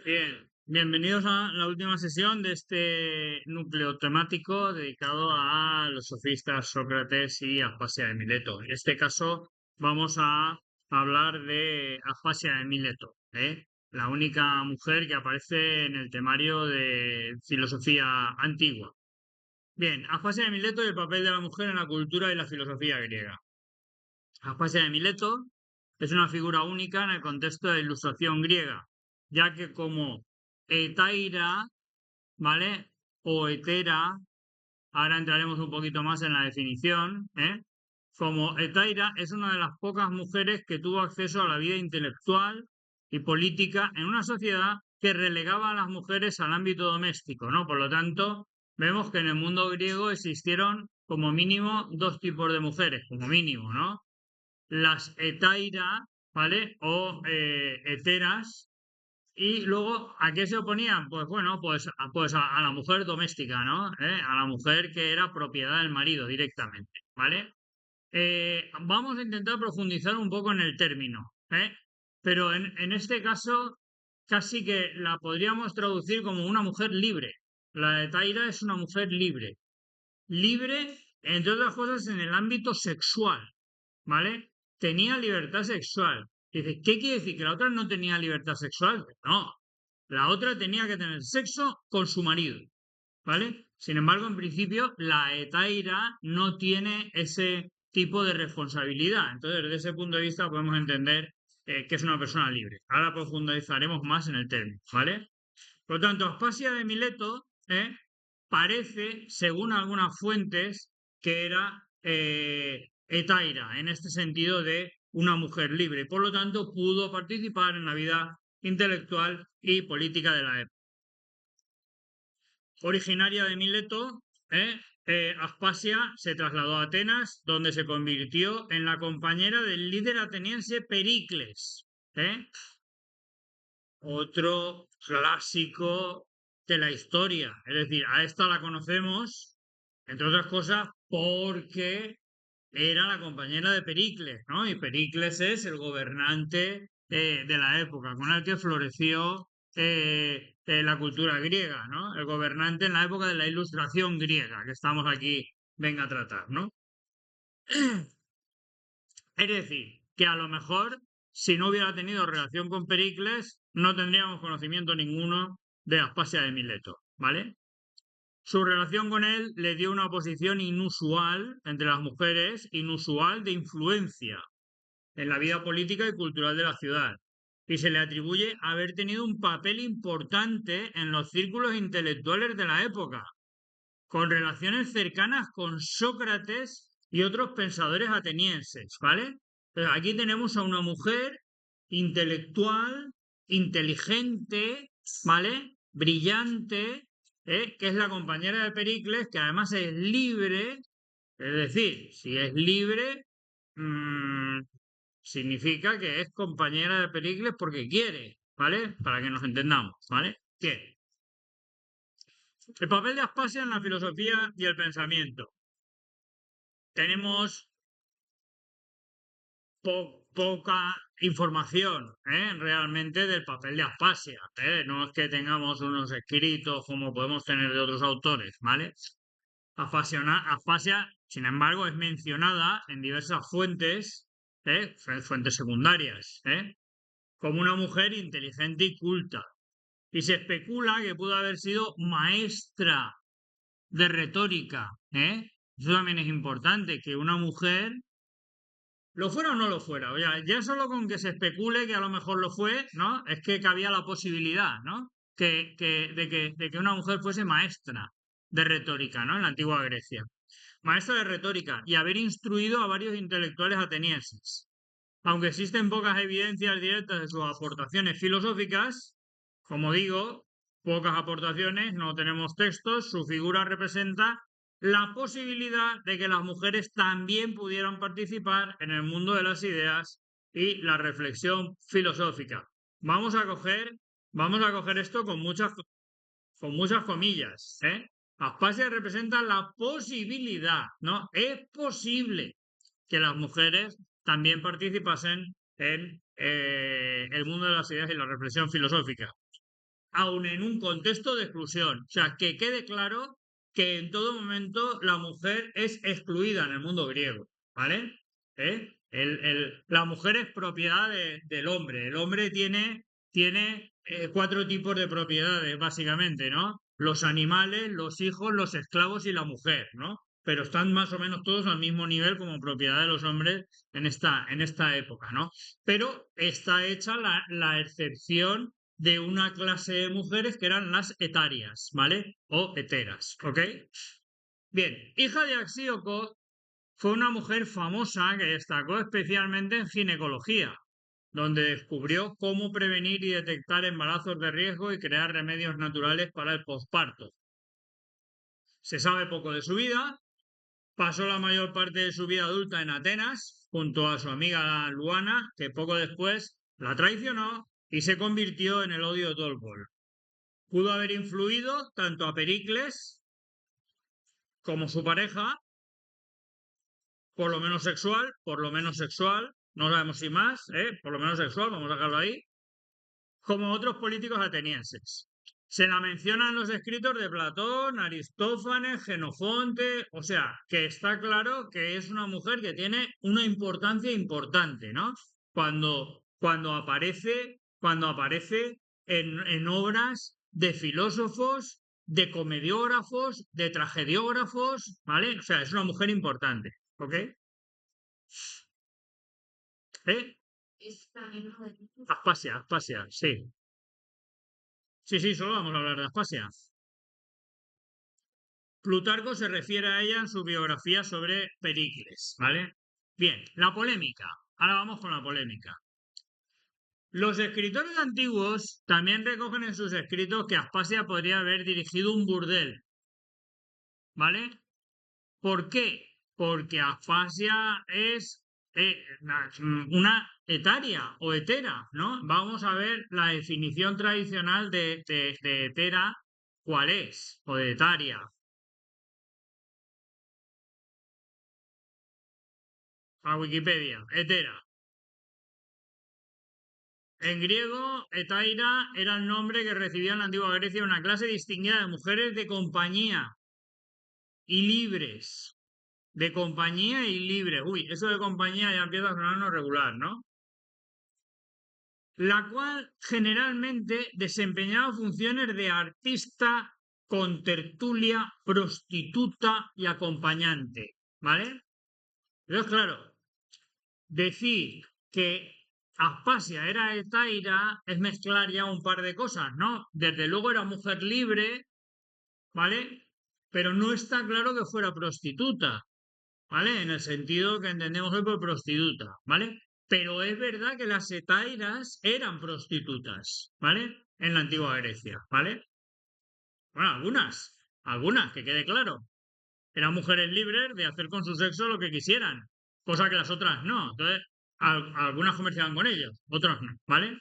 Bien, bienvenidos a la última sesión de este núcleo temático dedicado a los sofistas Sócrates y Aspasia de Mileto. En este caso vamos a hablar de Aspasia de Mileto, la única mujer que aparece en el temario de filosofía antigua. Bien, Aspasia de Mileto y el papel de la mujer en la cultura y la filosofía griega. Aspasia de Mileto es una figura única en el contexto de la Ilustración griega, ya que como hetaira, ¿vale? O hetera, ahora entraremos un poquito más en la definición, como hetaira es una de las pocas mujeres que tuvo acceso a la vida intelectual y política en una sociedad que relegaba a las mujeres al ámbito doméstico, ¿no? Por lo tanto, vemos que en el mundo griego existieron como mínimo dos tipos de mujeres, como mínimo, ¿no? Las hetaira, ¿vale? O heteras. Y luego, ¿a qué se oponían? Pues bueno, pues a la mujer doméstica, ¿no? A la mujer que era propiedad del marido directamente, ¿vale? Vamos a intentar profundizar un poco en el término, pero en este caso casi que la podríamos traducir como una mujer libre. La de Taira es una mujer libre. Libre, entre otras cosas, en el ámbito sexual, ¿vale? Tenía libertad sexual. Dice, ¿qué quiere decir? ¿Que la otra no tenía libertad sexual? No, la otra tenía que tener sexo con su marido, ¿vale? Sin embargo, en principio, la hetaira no tiene ese tipo de responsabilidad. Entonces, desde ese punto de vista, podemos entender que es una persona libre. Ahora profundizaremos más en el término, ¿vale? Por lo tanto, Aspasia de Mileto parece, según algunas fuentes, que era hetaira, en este sentido de una mujer libre. Por lo tanto, pudo participar en la vida intelectual y política de la época. Originaria de Mileto, Aspasia se trasladó a Atenas, donde se convirtió en la compañera del líder ateniense Pericles, otro clásico de la historia. Es decir, a esta la conocemos, entre otras cosas, porque era la compañera de Pericles, ¿no? Y Pericles es el gobernante de la época, con el que floreció la cultura griega, ¿no? El gobernante en la época de la Ilustración griega, que estamos aquí, venga a tratar, ¿no? Es decir, que a lo mejor, si no hubiera tenido relación con Pericles, no tendríamos conocimiento ninguno de Aspasia de Mileto, ¿vale? Su relación con él le dio una posición inusual entre las mujeres, inusual de influencia en la vida política y cultural de la ciudad, y se le atribuye haber tenido un papel importante en los círculos intelectuales de la época, con relaciones cercanas con Sócrates y otros pensadores atenienses, ¿vale? Pero aquí tenemos a una mujer intelectual, inteligente, ¿vale? Brillante, que es la compañera de Pericles, que además es libre, es decir, si es libre, mmm, significa que es compañera de Pericles porque quiere, ¿vale? Para que nos entendamos, ¿vale? Quiere. El papel de Aspasia en la filosofía y el pensamiento. Tenemos poca información realmente del papel de Aspasia. No es que tengamos unos escritos como podemos tener de otros autores, ¿vale? Aspasia, sin embargo, es mencionada en diversas fuentes, fuentes secundarias, como una mujer inteligente y culta. Y se especula que pudo haber sido maestra de retórica. Eso también es importante, que una mujer lo fuera o no lo fuera. O sea, ya solo con que se especule que a lo mejor lo fue, ¿no? Es que cabía la posibilidad, ¿no? De que una mujer fuese maestra de retórica, ¿no? En la antigua Grecia. Maestra de retórica y haber instruido a varios intelectuales atenienses. Aunque existen pocas evidencias directas de sus aportaciones filosóficas, como digo, pocas aportaciones, no tenemos textos, su figura representa la posibilidad de que las mujeres también pudieran participar en el mundo de las ideas y la reflexión filosófica. Vamos a coger esto con muchas comillas. Aspasia representa la posibilidad, ¿no? Es posible que las mujeres también participasen en el mundo de las ideas y la reflexión filosófica, aun en un contexto de exclusión. O sea, que quede claro que en todo momento la mujer es excluida en el mundo griego, ¿vale? La mujer es propiedad del hombre. El hombre tiene 4 tipos de propiedades, básicamente, ¿no? Los animales, los hijos, los esclavos y la mujer, ¿no? Pero están más o menos todos al mismo nivel como propiedad de los hombres en esta época, ¿no? Pero está hecha la excepción de una clase de mujeres que eran las etarias, ¿vale? O heteras, ¿ok? Bien, hija de Axíoco, fue una mujer famosa que destacó especialmente en ginecología, donde descubrió cómo prevenir y detectar embarazos de riesgo y crear remedios naturales para el posparto. Se sabe poco de su vida. Pasó la mayor parte de su vida adulta en Atenas, junto a su amiga Luana, que poco después la traicionó y se convirtió en el odio de todo el pueblo. Pudo haber influido tanto a Pericles como su pareja, por lo menos sexual, no sabemos si más, por lo menos sexual, vamos a dejarlo ahí, como otros políticos atenienses. Se la menciona en los escritos de Platón, Aristófanes, Jenofonte, o sea, que está claro que es una mujer que tiene una importancia importante, ¿no? Cuando aparece en obras de filósofos, de comediógrafos, de tragediógrafos, ¿vale? O sea, es una mujer importante, ¿ok? ¿Eh? Aspasia, sí. Sí, sí, solo vamos a hablar de Aspasia. Plutarco se refiere a ella en su biografía sobre Pericles, ¿vale? Bien, la polémica. Ahora vamos con la polémica. Los escritores antiguos también recogen en sus escritos que Aspasia podría haber dirigido un burdel, ¿vale? ¿Por qué? Porque Aspasia es una etaria o hetera, ¿no? Vamos a ver la definición tradicional de hetera, ¿cuál es? O de etaria. A Wikipedia, hetera. En griego, hetaira era el nombre que recibía en la antigua Grecia una clase distinguida de mujeres de compañía y libres. De compañía y libres. Uy, eso de compañía ya empieza a sonarnos regular, ¿no? La cual generalmente desempeñaba funciones de artista, contertulia, prostituta y acompañante, ¿vale? Entonces, claro, decir que Aspasia era hetaira es mezclar ya un par de cosas, ¿no? Desde luego era mujer libre, ¿vale? Pero no está claro que fuera prostituta, ¿vale? En el sentido que entendemos hoy por prostituta, ¿vale? Pero es verdad que las hetairas eran prostitutas, ¿vale? En la antigua Grecia, ¿vale? Bueno, algunas, que quede claro. Eran mujeres libres de hacer con su sexo lo que quisieran, cosa que las otras no. Entonces, algunas comerciaban con ellos, otras no, ¿vale?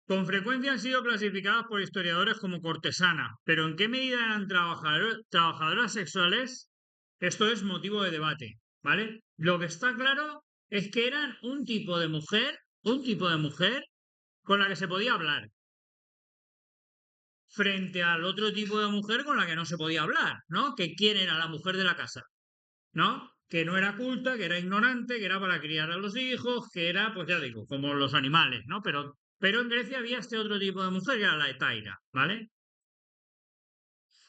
Con frecuencia han sido clasificadas por historiadores como cortesanas, pero ¿en qué medida eran trabajadoras sexuales? Esto es motivo de debate, ¿vale? Lo que está claro es que eran un tipo de mujer con la que se podía hablar, frente al otro tipo de mujer con la que no se podía hablar, ¿no? Que quién era la mujer de la casa, ¿no? Que no era culta, que era ignorante, que era para criar a los hijos, que era, pues ya digo, como los animales, ¿no? Pero en Grecia había este otro tipo de mujer que era la hetaira, ¿vale?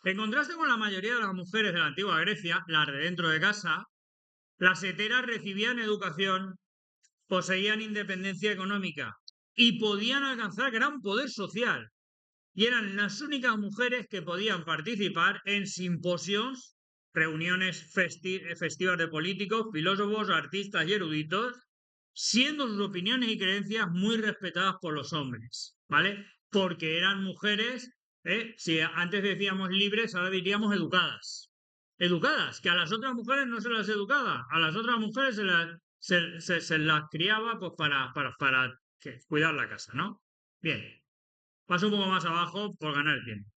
En contraste con la mayoría de las mujeres de la antigua Grecia, las de dentro de casa, las heteras recibían educación, poseían independencia económica y podían alcanzar gran poder social. Y eran las únicas mujeres que podían participar en simposios, reuniones festivas de políticos, filósofos, artistas y eruditos, siendo sus opiniones y creencias muy respetadas por los hombres, ¿vale? Porque eran mujeres, si antes decíamos libres, ahora diríamos educadas. Educadas, que a las otras mujeres no se las educaba, a las otras mujeres se las criaba pues para cuidar la casa, ¿no? Bien, paso un poco más abajo por ganar tiempo.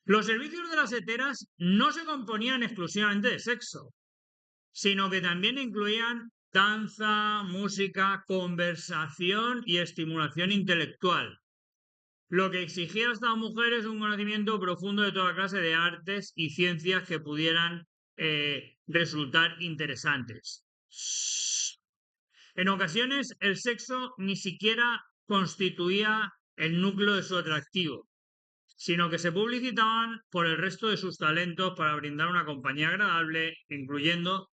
Los servicios de las heteras no se componían exclusivamente de sexo, sino que también incluían danza, música, conversación y estimulación intelectual. Lo que exigía a estas mujeres un conocimiento profundo de toda clase de artes y ciencias que pudieran resultar interesantes. En ocasiones, el sexo ni siquiera constituía el núcleo de su atractivo, sino que se publicitaban por el resto de sus talentos para brindar una compañía agradable, incluyendo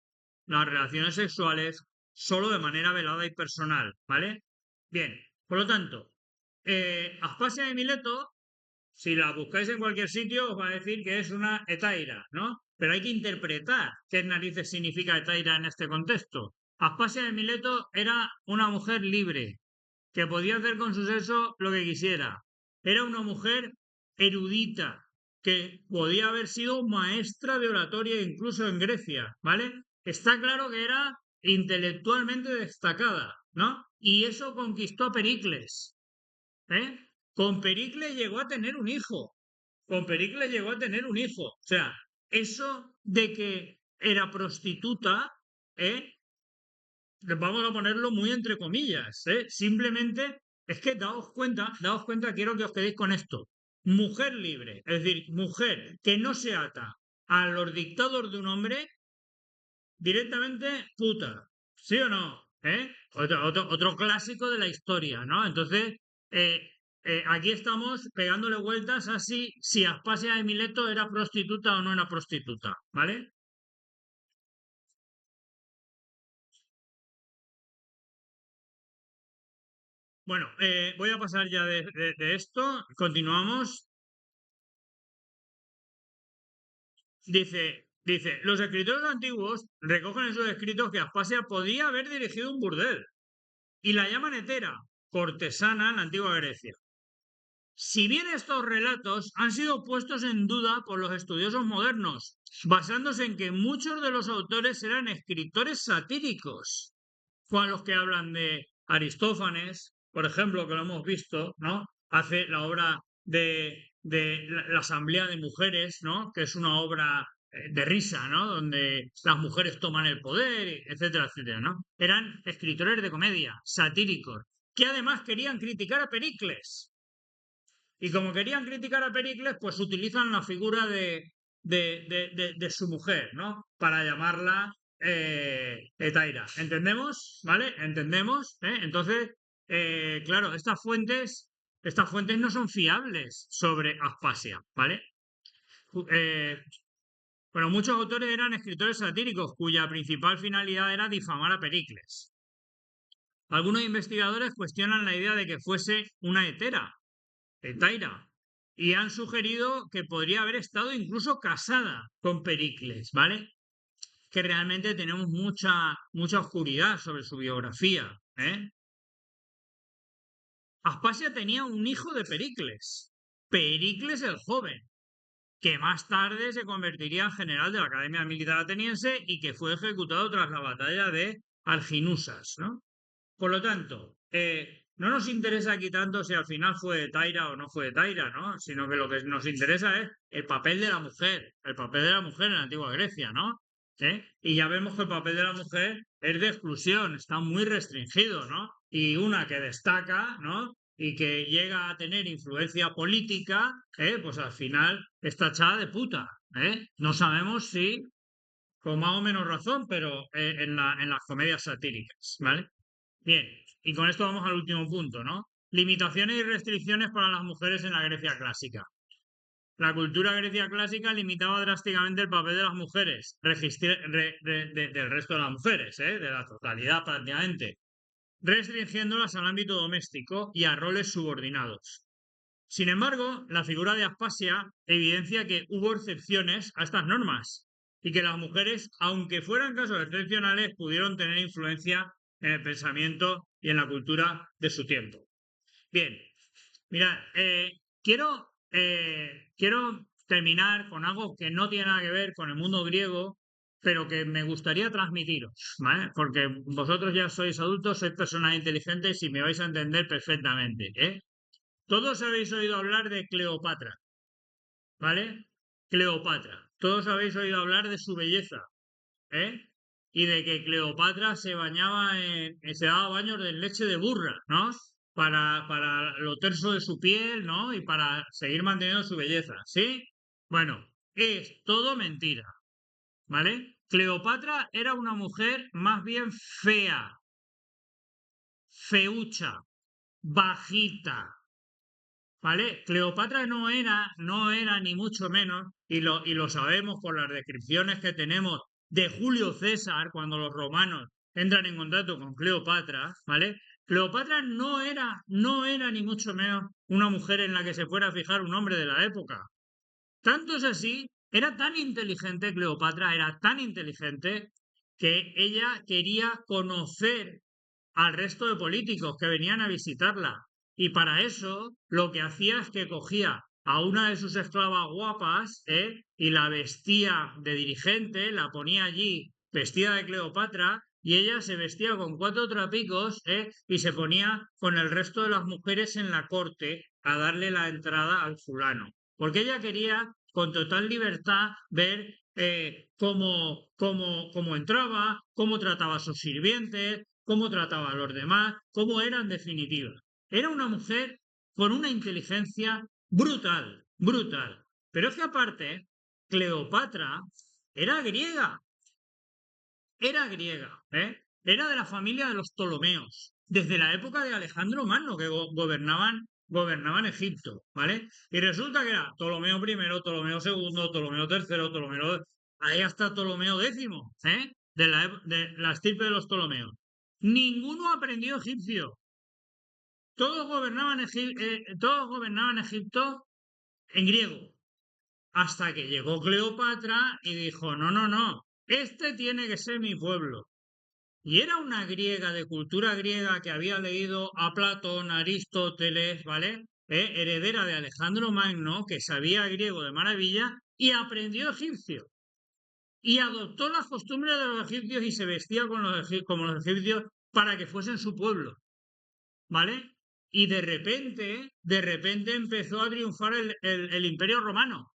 las relaciones sexuales, solo de manera velada y personal, ¿vale? Bien, por lo tanto, Aspasia de Mileto, si la buscáis en cualquier sitio, os va a decir que es una hetaira, ¿no? Pero hay que interpretar qué narices significa hetaira en este contexto. Aspasia de Mileto era una mujer libre, que podía hacer con su sexo lo que quisiera. Era una mujer erudita, que podía haber sido maestra de oratoria incluso en Grecia, ¿vale? Está claro que era intelectualmente destacada, ¿no? Y eso conquistó a Pericles, ¿eh? Con Pericles llegó a tener un hijo. Con Pericles llegó a tener un hijo. O sea, eso de que era prostituta, ¿eh? Vamos a ponerlo muy entre comillas, ¿eh? Simplemente es que daos cuenta, quiero que os quedéis con esto. Mujer libre, es decir, mujer que no se ata a los dictados de un hombre, directamente puta, ¿sí o no? ¿Eh? Otro clásico de la historia, ¿no? Entonces, eh, aquí estamos pegándole vueltas a si Aspasia de Mileto era prostituta o no era prostituta, ¿vale? Bueno, voy a pasar ya de esto. Continuamos. Dice, los escritores antiguos recogen en sus escritos que Aspasia podía haber dirigido un burdel y la llaman hetera, cortesana en la antigua Grecia. Si bien estos relatos han sido puestos en duda por los estudiosos modernos, basándose en que muchos de los autores eran escritores satíricos, con los que hablan de Aristófanes, por ejemplo, que lo hemos visto, ¿no? Hace la obra de la Asamblea de Mujeres, ¿no? Que es una obra de risa, ¿no? Donde las mujeres toman el poder, etcétera, etcétera, ¿no? Eran escritores de comedia, satíricos, que además querían criticar a Pericles. Y como querían criticar a Pericles, pues utilizan la figura de su mujer, ¿no? Para llamarla Etaira. ¿Entendemos? ¿Vale? ¿Entendemos? Entonces, claro, estas fuentes no son fiables sobre Aspasia, ¿vale? Eh, bueno, muchos autores eran escritores satíricos cuya principal finalidad era difamar a Pericles. Algunos investigadores cuestionan la idea de que fuese una Etaira, y han sugerido que podría haber estado incluso casada con Pericles, ¿vale? Que realmente tenemos mucha oscuridad sobre su biografía, ¿eh? Aspasia tenía un hijo de Pericles, Pericles el joven, que más tarde se convertiría en general de la Academia Militar Ateniense y que fue ejecutado tras la batalla de Alginusas, ¿no? Por lo tanto, no nos interesa aquí tanto si al final fue de Taira o no fue de Taira, ¿no? Sino que lo que nos interesa es el papel de la mujer, el papel de la mujer en la antigua Grecia, ¿no? Y ya vemos que el papel de la mujer es de exclusión, está muy restringido, ¿no? Y una que destaca, ¿no? Y que llega a tener influencia política, pues al final está echada de puta, ¿eh? No sabemos si con más o menos razón, pero en las comedias satíricas, ¿vale? Bien, y con esto vamos al último punto, ¿no? Limitaciones y restricciones para las mujeres en la Grecia clásica. La cultura grecia clásica limitaba drásticamente el papel de las mujeres, del resto de las mujeres, de la totalidad prácticamente, restringiéndolas al ámbito doméstico y a roles subordinados. Sin embargo, la figura de Aspasia evidencia que hubo excepciones a estas normas y que las mujeres, aunque fueran casos excepcionales, pudieron tener influencia en el pensamiento y en la cultura de su tiempo. Bien, mirad, quiero terminar con algo que no tiene nada que ver con el mundo griego, pero que me gustaría transmitiros, ¿vale? Porque vosotros ya sois adultos, sois personas inteligentes y me vais a entender perfectamente, ¿eh? Todos habéis oído hablar de Cleopatra, ¿vale? Cleopatra. Todos habéis oído hablar de su belleza, ¿eh? y de que Cleopatra se daba baños de leche de burra, ¿no? Para lo terso de su piel, ¿no? Y para seguir manteniendo su belleza, ¿sí? Bueno, es todo mentira, ¿vale? Cleopatra era una mujer más bien fea, feucha, bajita, ¿vale? Cleopatra no era ni mucho menos, y lo sabemos por las descripciones que tenemos de Julio César cuando los romanos entran en contacto con Cleopatra, ¿vale? Cleopatra no era ni mucho menos una mujer en la que se fuera a fijar un hombre de la época. Tanto es así, era tan inteligente Cleopatra, era tan inteligente que ella quería conocer al resto de políticos que venían a visitarla. Y para eso lo que hacía es que cogía a una de sus esclavas guapas, y la vestía de dirigente, la ponía allí vestida de Cleopatra, y ella se vestía con 4 trapicos, y se ponía con el resto de las mujeres en la corte a darle la entrada al fulano. Porque ella quería con total libertad ver cómo entraba, cómo trataba a sus sirvientes, cómo trataba a los demás, cómo era en definitiva. Era una mujer con una inteligencia brutal, brutal. Pero es que aparte, Cleopatra era griega, era de la familia de los Ptolomeos, desde la época de Alejandro Magno, que gobernaban Egipto, ¿vale? Y resulta que era Ptolomeo I, Ptolomeo II, Ptolomeo III, ahí hasta Ptolomeo X, de la estirpe de los Ptolomeos. Ninguno aprendió egipcio. Todos gobernaban Egipto en griego. Hasta que llegó Cleopatra y dijo, no, no, no, este tiene que ser mi pueblo. Y era una griega de cultura griega que había leído a Platón, a Aristóteles, ¿vale? Heredera de Alejandro Magno, que sabía griego de maravilla y aprendió egipcio. Y adoptó las costumbres de los egipcios y se vestía como los egipcios para que fuesen su pueblo, ¿vale? Y de repente empezó a triunfar el Imperio Romano.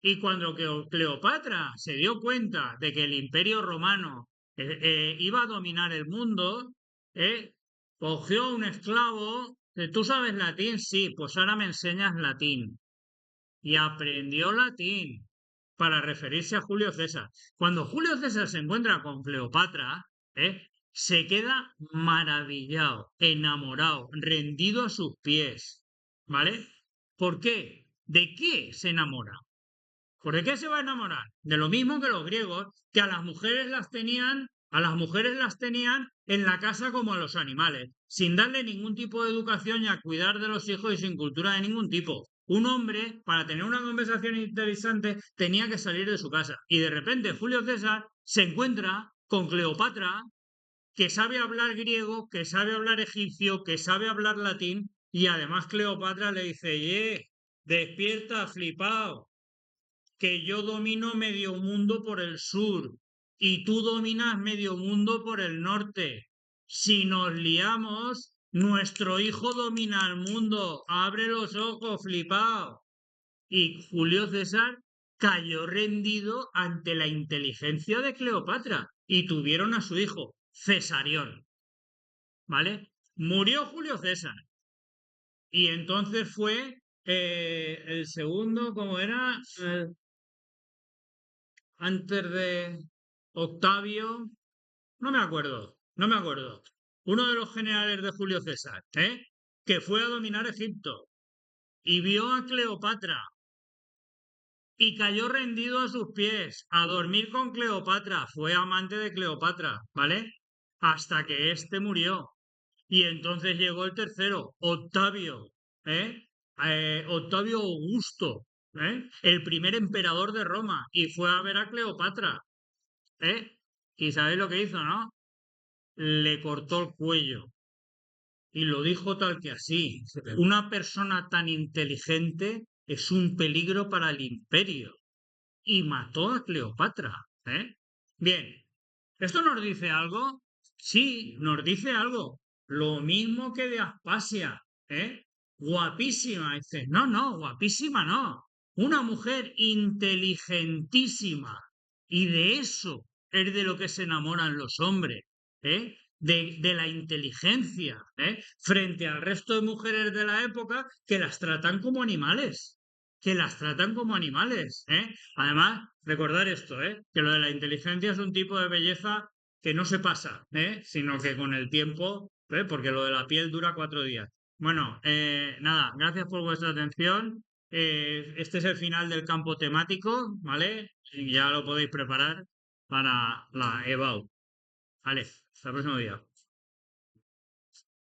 Y cuando Cleopatra se dio cuenta de que el Imperio Romano iba a dominar el mundo, cogió un esclavo. ¿Tú sabes latín? Sí, pues ahora me enseñas latín. Y aprendió latín para referirse a Julio César. Cuando Julio César se encuentra con Cleopatra, se queda maravillado, enamorado, rendido a sus pies. ¿Vale? ¿Por qué? ¿De qué se enamora? ¿Por qué se va a enamorar? De lo mismo que los griegos, que a las mujeres las tenían en la casa como a los animales, sin darle ningún tipo de educación y a cuidar de los hijos y sin cultura de ningún tipo. Un hombre, para tener una conversación interesante, tenía que salir de su casa. Y de repente Julio César se encuentra con Cleopatra, que sabe hablar griego, que sabe hablar egipcio, que sabe hablar latín, y además Cleopatra le dice, despierta, flipao, que yo domino medio mundo por el sur y tú dominas medio mundo por el norte. Si nos liamos, nuestro hijo domina el mundo. Abre los ojos, flipao. Y Julio César cayó rendido ante la inteligencia de Cleopatra y tuvieron a su hijo, Cesarión. ¿Vale? Murió Julio César. Y entonces fue el segundo, ¿cómo era? Antes de Octavio, no me acuerdo. Uno de los generales de Julio César, que fue a dominar Egipto y vio a Cleopatra y cayó rendido a sus pies a dormir con Cleopatra, fue amante de Cleopatra, ¿vale? Hasta que éste murió. Y entonces llegó el tercero, Octavio, ¿eh? Octavio Augusto, el primer emperador de Roma, y fue a ver a Cleopatra. ¿Y sabéis lo que hizo, no? Le cortó el cuello. Y lo dijo tal que así. Una persona tan inteligente es un peligro para el imperio. Y mató a Cleopatra. Bien, ¿esto nos dice algo? Sí, nos dice algo. Lo mismo que de Aspasia. Guapísima. Dice, no, no, guapísima no. Una mujer inteligentísima. Y de eso es de lo que se enamoran los hombres, ¿eh? De la inteligencia, ¿eh? Frente al resto de mujeres de la época que las tratan como animales, que las tratan como animales, ¿eh? Además, recordar esto, ¿eh? Que lo de la inteligencia es un tipo de belleza que no se pasa, ¿eh? Sino que con el tiempo, ¿eh? Porque lo de la piel dura 4 días. Bueno, nada, gracias por vuestra atención. Este es el final del campo temático, ¿vale? Y ya lo podéis preparar para la EBAU. Vale, hasta el próximo día.